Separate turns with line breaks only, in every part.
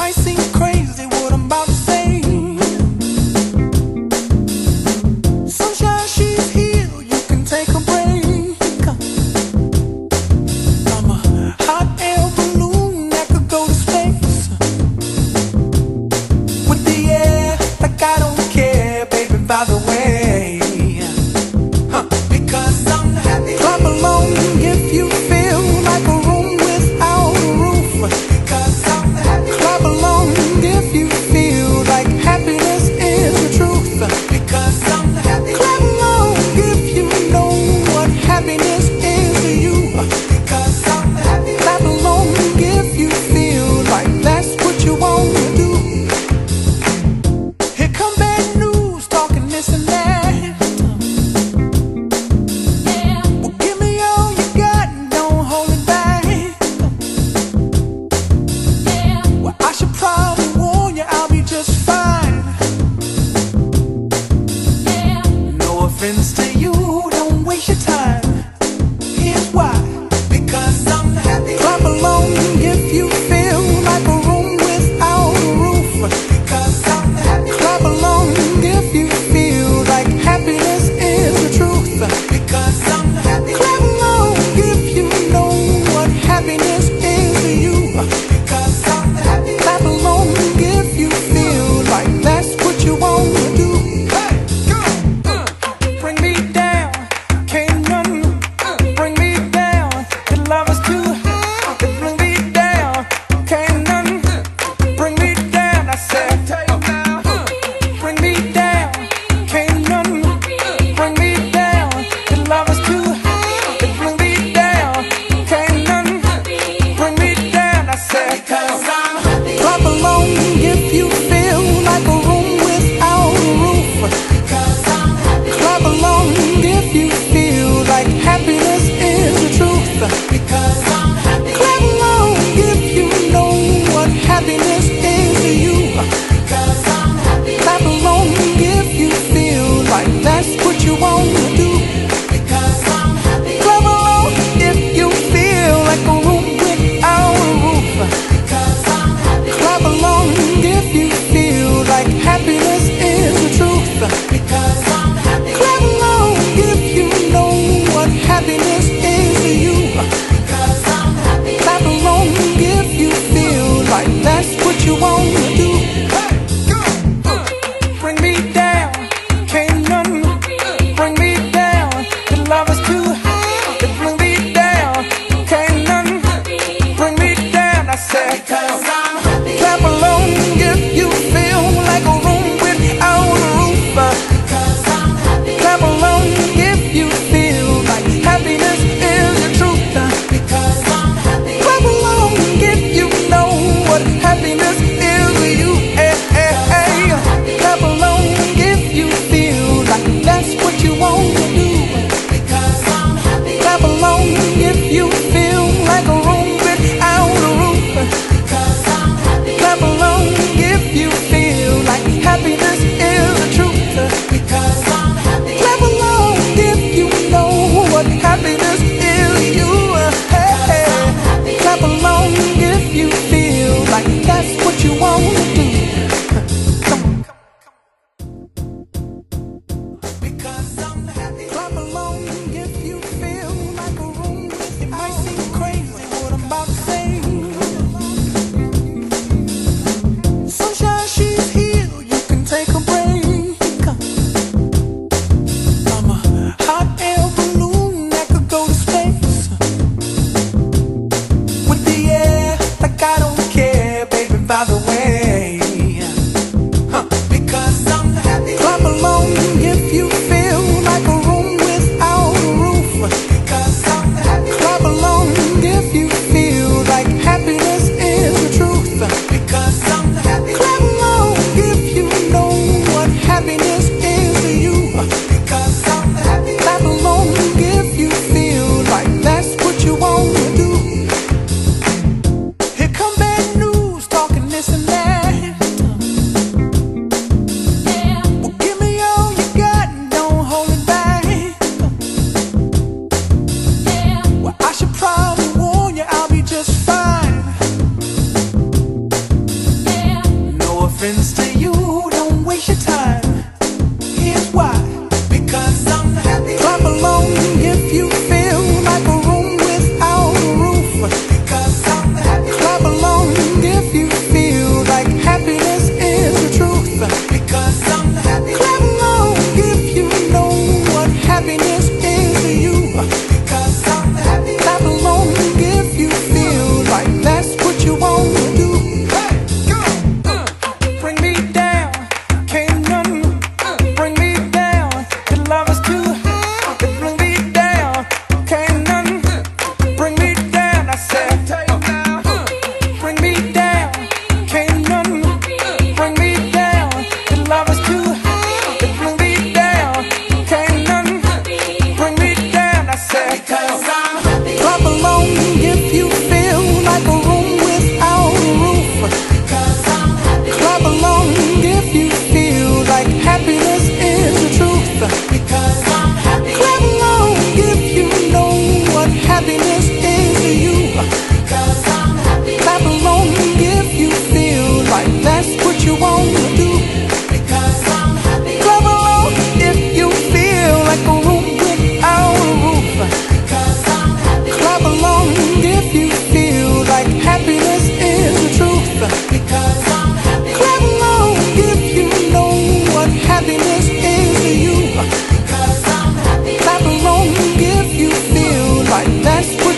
might seem crazy what I'm about to say. Sunshine, she's here, you can take a break. I'm a hot air balloon that could go to space with the air, like I don't care, baby, by the way. Because I'm happy. Clap along if you feel like a room without a roof. Because I'm happy. Clap along if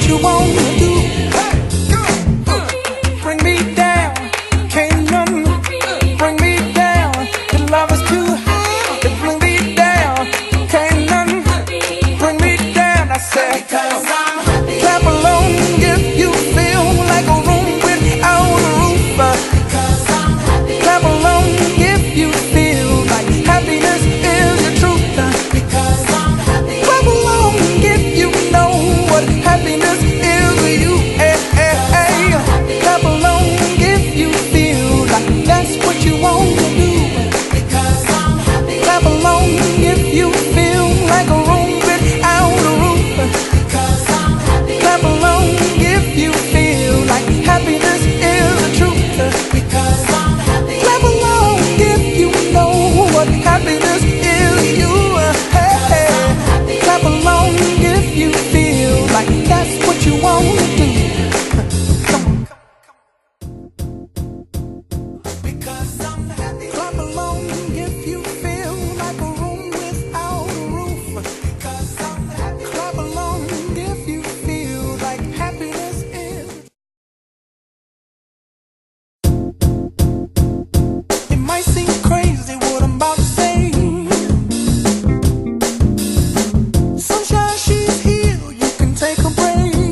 you wanna do. Bring me down, can't none bring me down. The love is too high to bring me down. Can't none bring me down. I said, clap along if you feel like a room without a roof. Clap along if you feel like happiness is the truth. Clap along if you know what happiness is to you. Clap along if you feel like that's what you want to do. Clap along if you feel like a room without a roof. Clap along if you feel like happiness is the truth. Clap along if you know what happiness is to you. Clap along if you feel like that's what you want to do. Come on. Because I'm happy. Clap along if you feel like a room without a roof. Because I'm happy. Clap along if you feel like happiness is. It might seem crazy what I'm about to say. Sunshine, she's here, you can take a break.